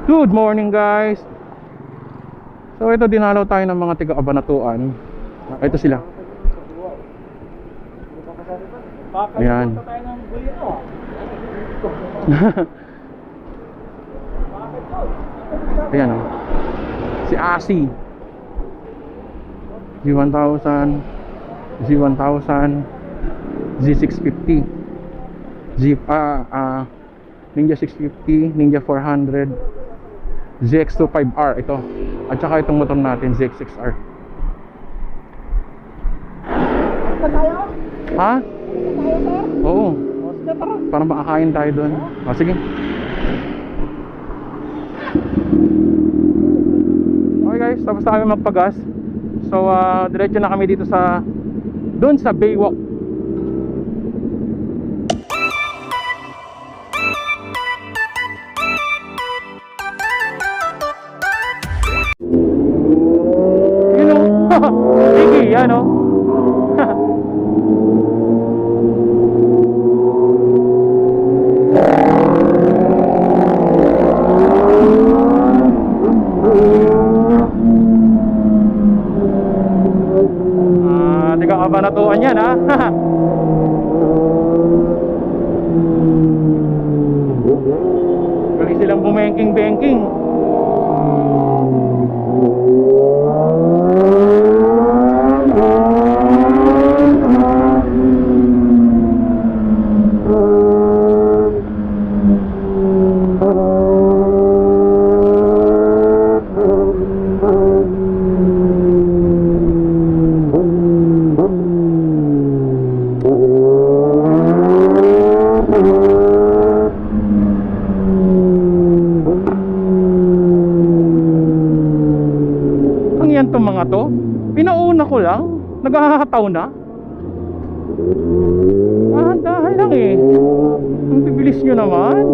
Good morning guys. So ito, dinalaw tayo ng mga tiga-Kabanatuan. Ito sila. Ayan. Ayan o. Si Asi Z1000, Z1000, Z650, Ninja 650, Ninja 400, Zx6r ito. At saka itong motor natin, Zx6r. Ha? Oo. Para makakain tayo doon. O sige. Okay guys, tapos na kami magpagas. So diretso na kami dito sa doon sa Baywalk. Sige, yan o. Tiga-Kabanatuan yan ha. Galing silang bumengking-bengking. Itong mga to, pinauna ko lang, naghahataw na. Dahan lang eh. Ang bibilis nyo naman.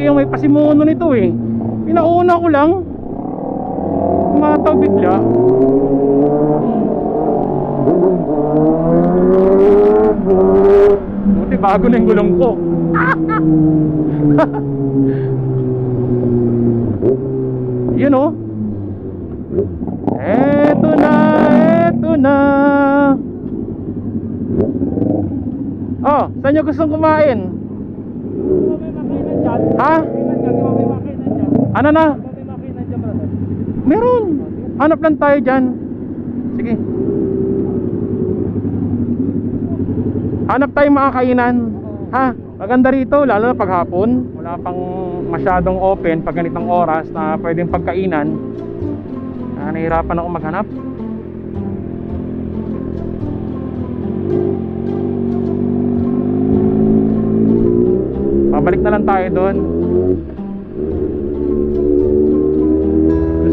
Yung may pasimuno nito eh. Pinauna ko lang, mataw bigla. Buti bago na yung gulong ko. Yun oh. Eto na, eto na. Oh, saan nyo gustong kumain? Ha? Ano na? Meron. Hanap lang tayo dyan. Sige. Hanap tayo makakainan. Ha? Maganda rito, lalo na paghapon. Wala pang masyadong open pag ganitong oras na pwedeng pagkainan. Nahihirapan ako maghanap. Pabalik na lang tayo doon.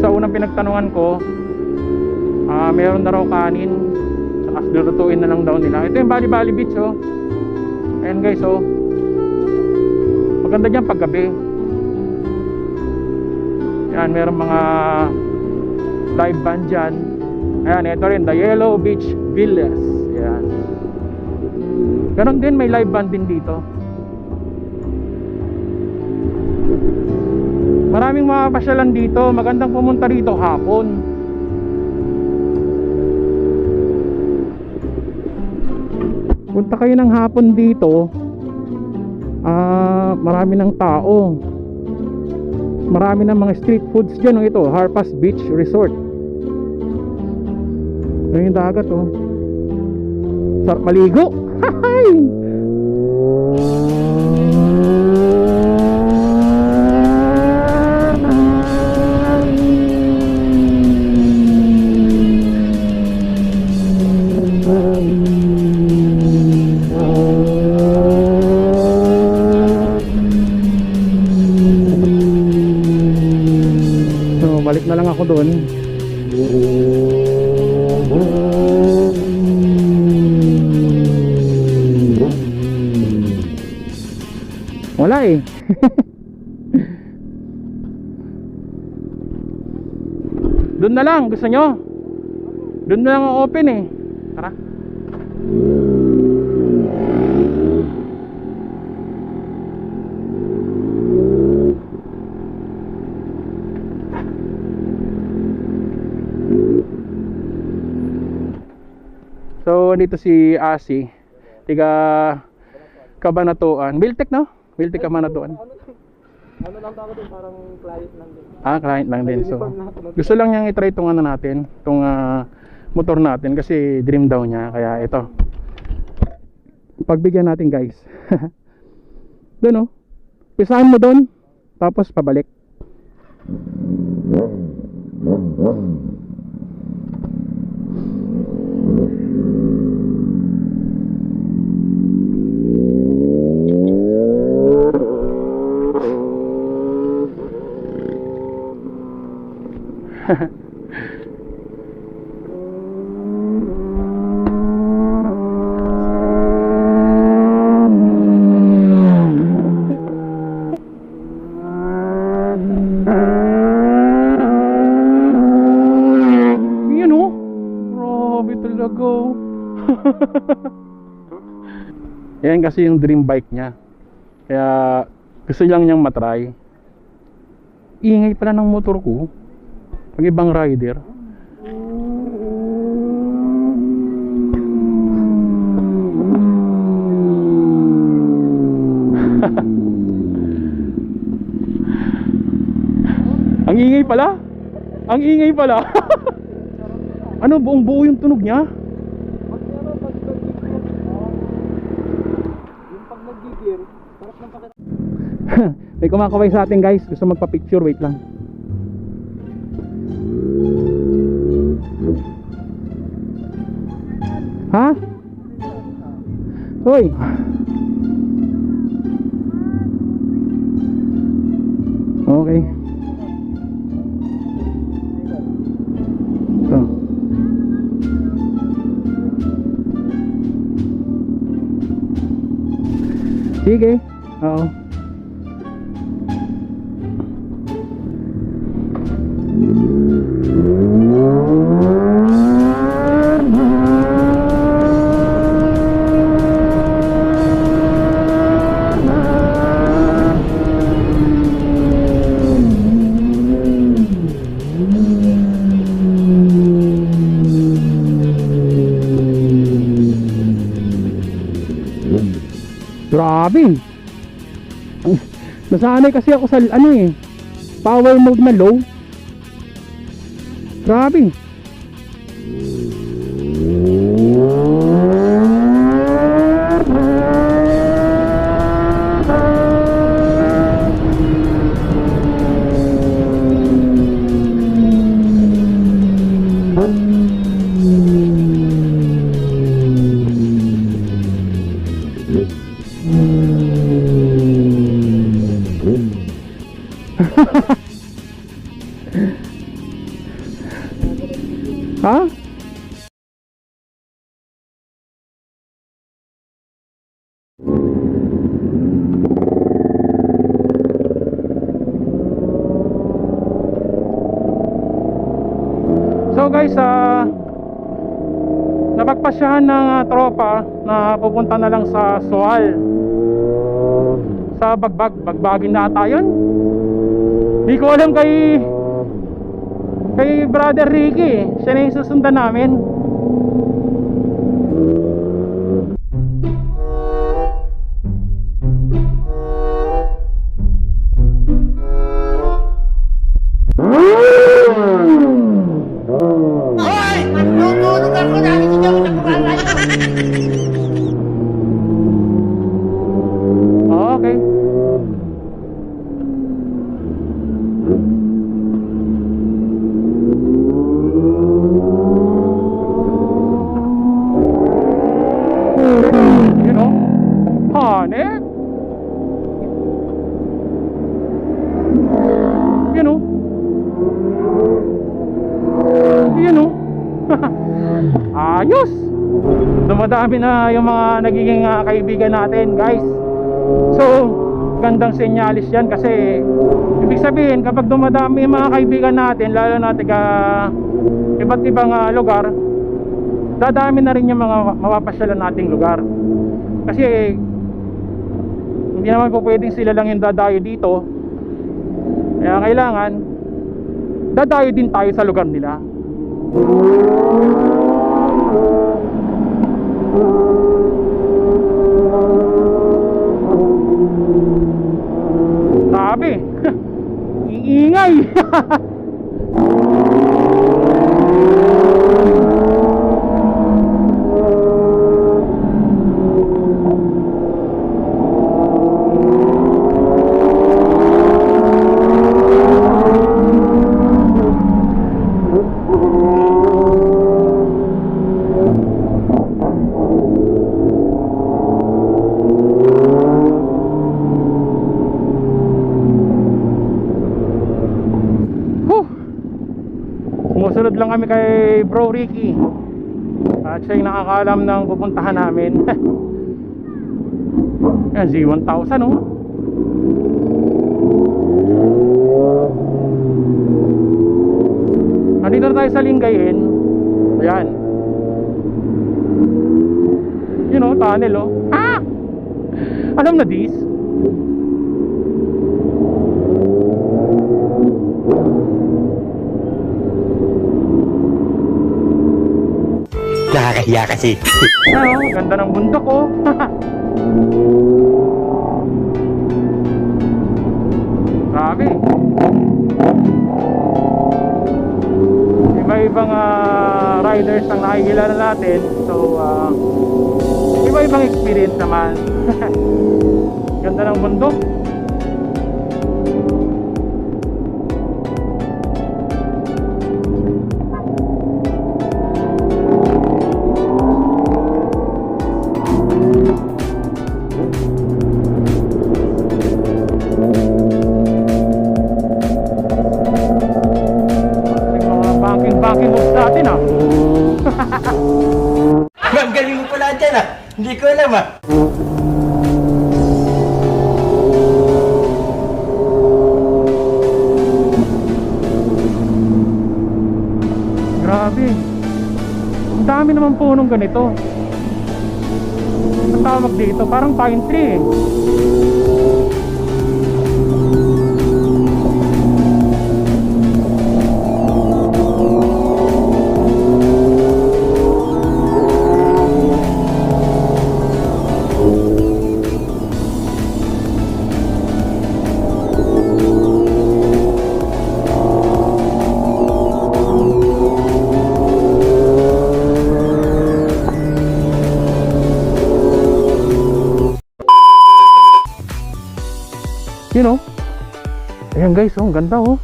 Sa unang pinagtanungan ko, meron na raw kanin, saka lutuin na lang daw nila. Ito yung Bali Beach oh. Ayan guys oh. Maganda dyan paggabi. Ayan, meron mga live band dyan. Ayan, ito rin, the Yellow Beach Villas. Ayan. Ganon din, may live band din dito. Maraming mga pasyalan dito. Magandang pumunta dito hapon. Punta kayo ng hapon dito. Marami ng tao. Marami ng mga street foods dyan. Ito, Harpas Beach Resort. Ayan yung dagat oh. Sarap maligo. Balik na lang ako doon. Wala eh. Doon na lang, gusto nyo? Doon na lang ang open eh. Tara. So, dito si Asi, tiga Kabanatuan. Biltek, no? Biltek, Kabanatuan. Ano lang ako din, parang client lang din. Ah, client lang din. So, gusto lang niyang i-try itong ano natin, itong motor natin kasi dream daw niya. Kaya ito, pagbigyan natin guys. Doon, oh. Pisahan mo doon, tapos pabalik. Yan oh, grabe talaga. Yan kasi yung dream bike niya. Kaya gusto lang niyang matry. Ingay pala ng motor ko pag ibang rider. Ang ingay pala. Ang ingay pala. Ano, buong buo yung tunog niya. Yung pag nag-gear, sarap ng pakita. May kumakaway sa atin guys. Gusto magpa-picture, wait lang. Ha? Hoy. Okay. So. Sige. Oo. Grabe. Nasanay kasi ako sa ano eh, power mode na low. Grabe. Ha? So guys, napagpasyahan ng tropa na pupunta na lang sa SUAL. Sa Bagbagin na ata yun. Di ko alam kay Brother Ricky, siya na yung susundan namin. Okay. ayos. Dumadami na yung mga nagiging kaibigan natin, guys. So gandang senyalis yan, kasi ibig sabihin kapag dumadami yung mga kaibigan natin, lalo na taga iba't ibang lugar, dadami na rin yung mga mapapasyalan nating lugar. Kasi hindi naman po pwedeng sila lang yung dadayo dito, kaya kailangan dadayo din tayo sa lugar nila. Grabe. Iingay. Sumusunod lang kami kay Bro Ricky, at siya yung nakakaalam ng pupuntahan namin. Yan, Z1000 oh. Nandito na tayo sa Lingayen. Ayan, you know, tunnel oh. Ah! Alam na this. Nakakahiya kasi. Ano, ganda ng bundok oh. Grabe. Iba-ibang riders ang nakikilala natin. So iba-ibang experience naman. Ganda ng bundok. Banking moves natin ah. Ma'am, galing mo pala dyan ah. Hindi ko alam ah. Grabe. Ang dami naman punong ganito. Ang tawag dito, parang pine tree eh. You know? Ayan guys, oh, ang ganda oh.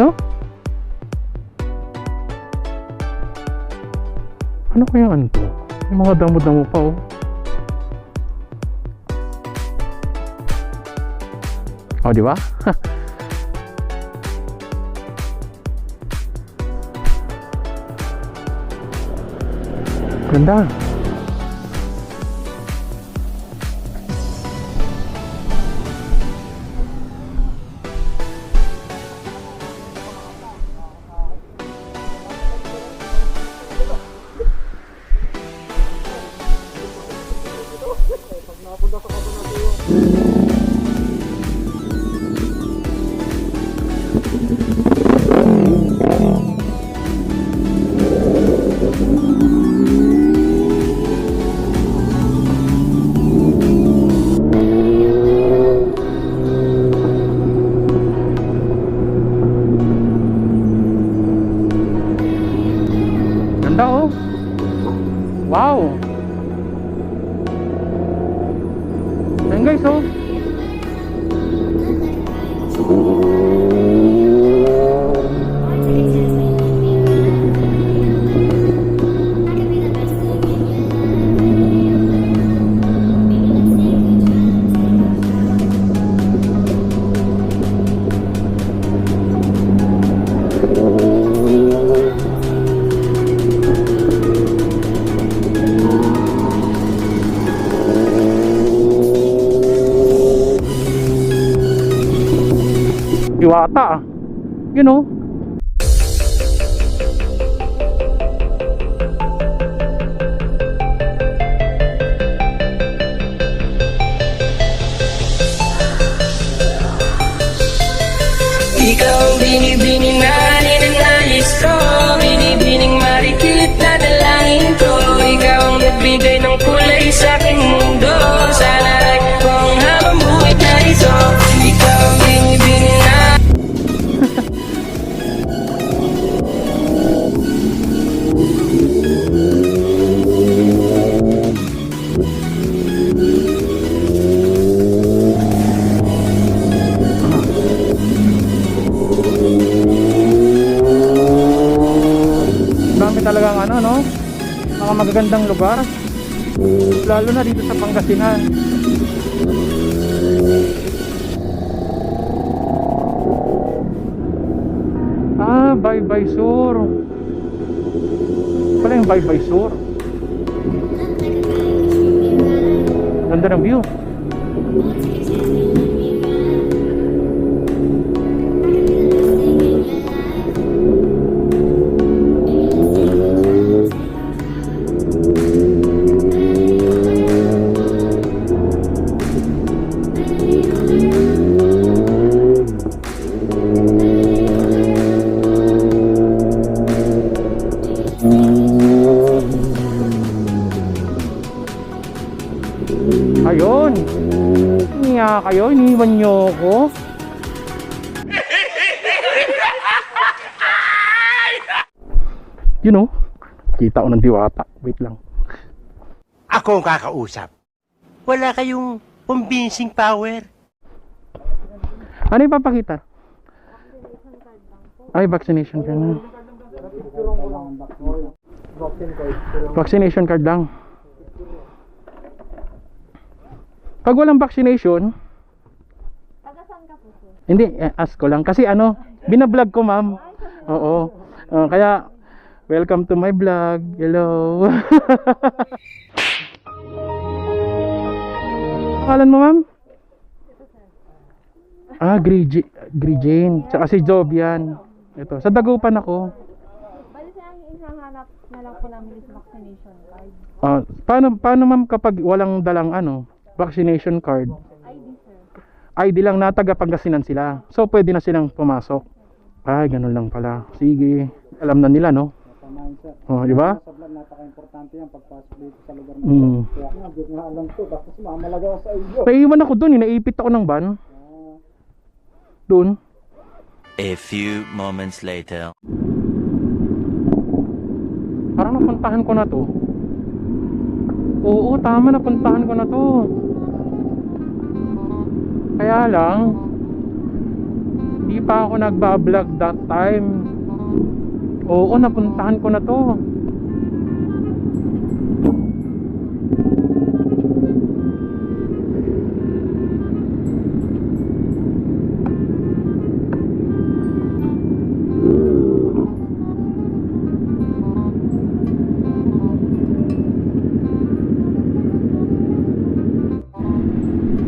No? Ano kaya ano to? May mga damo-damo pa oh. Oh, di ba? Ganda. Ganda oh. Wow. Ayan guys oh. Diwata, you know. Ikaw ang binibining na ninanais ko, binibining marikit na dalangin ko. Ikaw ang nagbigay ng kulay sa aking mundo. Sana ay kung habang buhay na ito, ikaw ang binibining na. Dami talagang ano, no? Mga magagandang lugar. Lalo na dito sa Pangasinan. Ah, Bye-bye Sur. Pala yung Bye-bye Sur. Ganda ng view. Ayun. Niya kayo, iniwan nyo ko. You know, kita ko ng Diwata. Wait lang. Ako ang kakausap. Wala kayong convincing power. Ano yung papakita? Ay, vaccination card na. Vaccination card lang. Pag walang vaccination, taga-saan ka po, sir? hindi, ask ko lang. Kasi ano, binablog ko, ma'am. Oo. Kaya, welcome to my vlog. Hello. Pangalan mo, ma'am? Ah, Grijane. Tsaka si Jovian. Ito, sa Dagupan ako. Bali siya ang ihahanap na lang po namin is vaccination card. Paano ma'am kapag walang dalang ano, vaccination card? ID, sir. ID lang na taga Pangasinan sila. So pwede na silang pumasok. Ay, ganun lang pala. Sige. Alam na nila, no? Oh, di ba? Sa vlog, napaka-importante yan pagpasok dito sa lugar na ito. Kaya nga, di ko nga alam to. Tapos mamalaga ako sa iyo. Naiiwan ako doon, naipit ako ng van. Doon. A few moments later. Parang napuntahan ko na to. Oo, tama, napuntahan ko na to. Kaya lang, di pa ako nagbablog that time. Oo, napuntahan ko na to.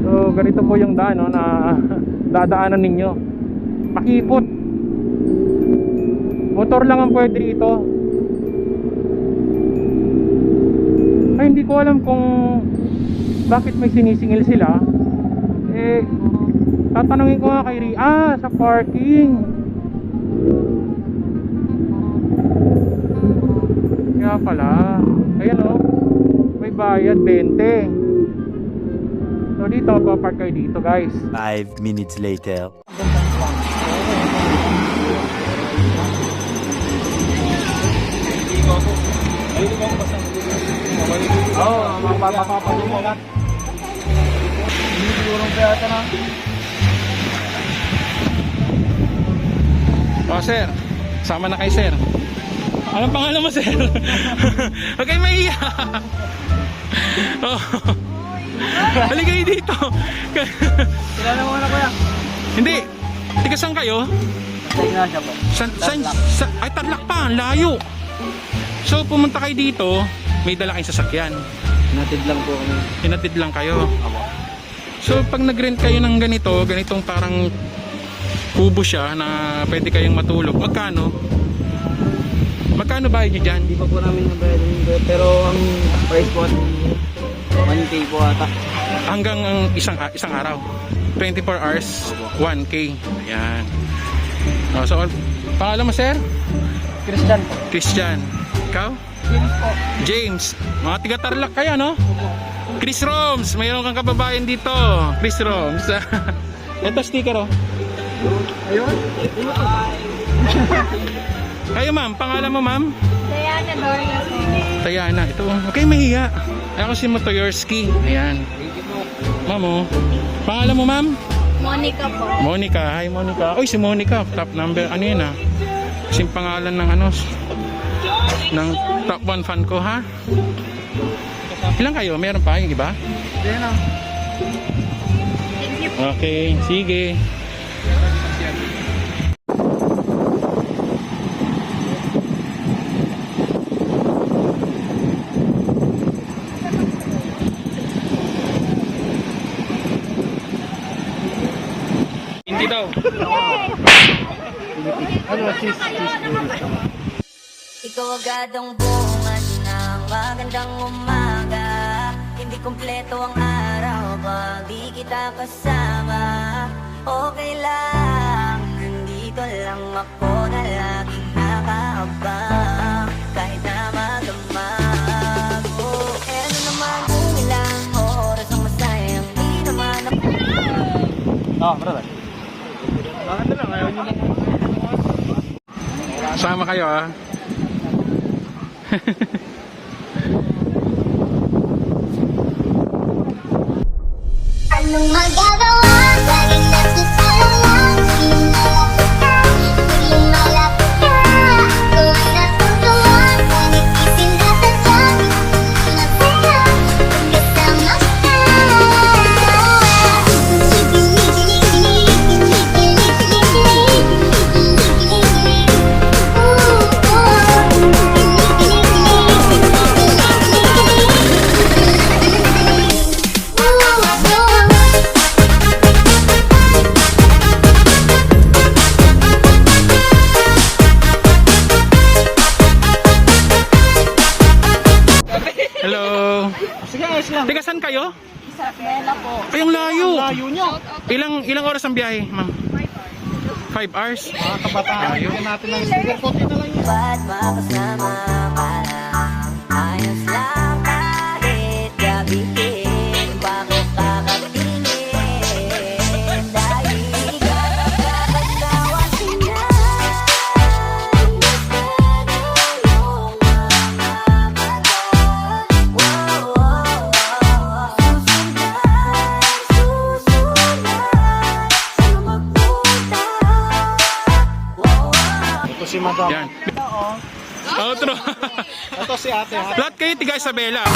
So, ganito po yung daan, no, na dadaanan ninyo. Makipot. Motor lang ang pwede dito. Ay, hindi ko alam kung bakit may sinisingil sila. Eh, tatanungin ko nga kay Ria. Sa parking. Kaya pala. Ayan, oh, may bayad 20. So dito, papark kayo dito, guys. 5 minutes later. Oo, mapapapapagod mo lang. Hindi sigurong kaya ito na. Oh, sir. Sama na kay sir. Anong pangalan mo, sir? Huwag kayo mahiya. Oh. Halika kayo dito. Kilala mo na kuya? Hindi. Tiga saan kayo? Sa Ignacia po. Ay, Tarlac pa. Layo. So, pumunta kayo dito. May dala kayong sasakyan. Natid lang po kami. Hinatid lang kayo. So, pag nag-rent kayo ng ganito, ganitong parang kubo siya na pwede kayong matulog. Magkano? Magkano bayad nyo dyan? Hindi pa po namin nabayad yun, pero ang price po 1K po ata. Hanggang ang isang araw. 24 hours, 1K. Ayan. So, pangalan mo, sir? Christian po. Christian. Ikaw? James po. James. Mga tiga-Tarlac kayo, no? Chris Roms. Mayroon kang kababayan dito. Chris Roms. Ito sticker, oh. Ayun. Kayo, ma'am. Pangalan mo, ma'am? Diana Doria po. Tayana. Ito, okay, mahiya. Ako si Moto yorzky. Ayan. Ma'am, oh. Pangalan mo, ma'am? Monica po. Monica. Hi, Monica. Uy, si Monica. Top number. Ano yun, ah? Kasing pangalan ng ano, ng top 1 fan ko, ha? Ilan kayo? Meron pa yung iba? Hindi na. Thank you. Okay, sige. Hindi daw. Ano, cheese. Ikaw agad ang bunga ng magandang umaga. Hindi kumpleto ang araw pag di kita kasama. Okay lang, nandito lang ako na laging nakaabang. Kahit na magamag, ano naman kung ilang oras ang masayang di naman ako. Brother. Bakit na lang, ayaw nyo lang. Sama kayo, ah. Anong magagawa? Laging nagsasalang lang. Tuwing malapit ka, ako ay natutuwa. Nag-isip na tadyang masaya pagkasama ka. Hello. Sige, ayos lang. Teka, saan kayo? Isabela po. Kayong layo. Layo nyo. Ilang oras ang biyahe, ma'am? 5 hours? Mga kabataan, bigyan natin ng sticker. Konti na lang yun. Ba't makasama ka lang? Ayos lang kahit gabihin. Bakit kakatingin? Dahil ikaw nakakatawa siya. Gusto yung mga mata. Susundan saan magpunta. Ito si Madam. Yan. Outro. Ito si ate. Lahat kayo tiga Isabela.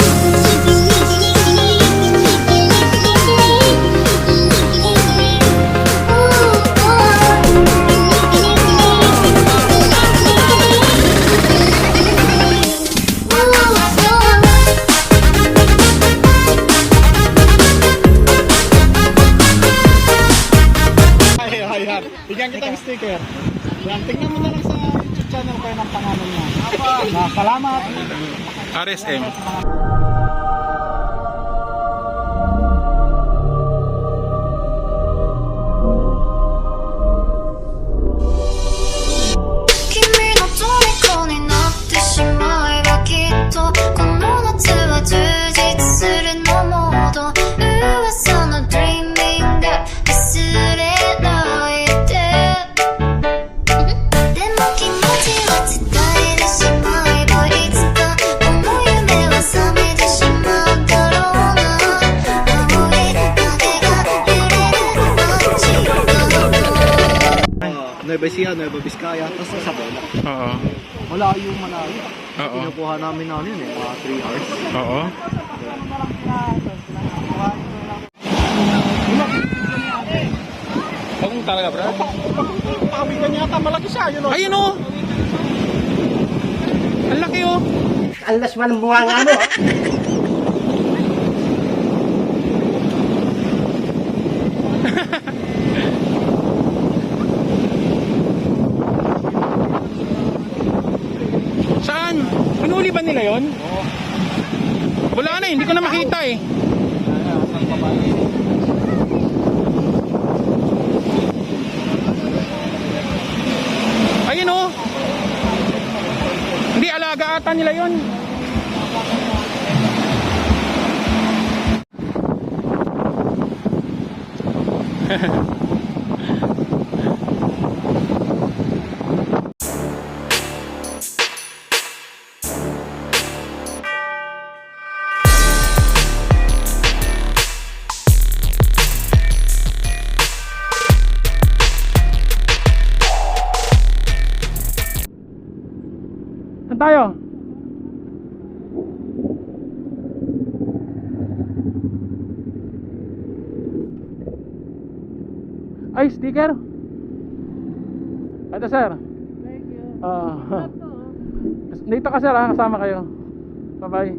Hi. Bigyan kita ng sticker. Yan, tingnan mo na lang sa YouTube channel kayo ng pangalan niya. Salamat. RSM. Nueva Ecija, Nueva Vizcaya, tapos Isabela. Oo. Malayo. Oo. Kinukuha namin na yun mga 3 hours. Oo. Kung talaga, bro. Pawikan niya ata, malaki siya. Yun, oh. Ayun, oh. Ang laki, oh. Alas walang bunga nga ano. nila yon? Oo. Wala na, hindi ko na makita eh. Asan pa ba? Ayun oh. Hindi, alaga ata nila yon. Saan tayo? Ay, sticker. Ito sir. Thank you. Dito ka sir ha, kasama kayo. Bye bye.